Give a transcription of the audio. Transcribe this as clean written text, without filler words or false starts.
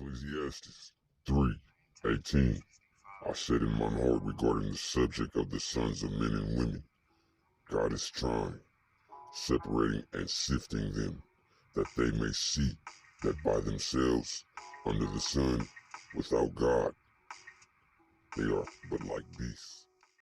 Ecclesiastes 3:18. I said in my heart regarding the subject of the sons of men and women, God is trying, separating and sifting them, that they may see that by themselves, under the sun, without God, they are but like beasts.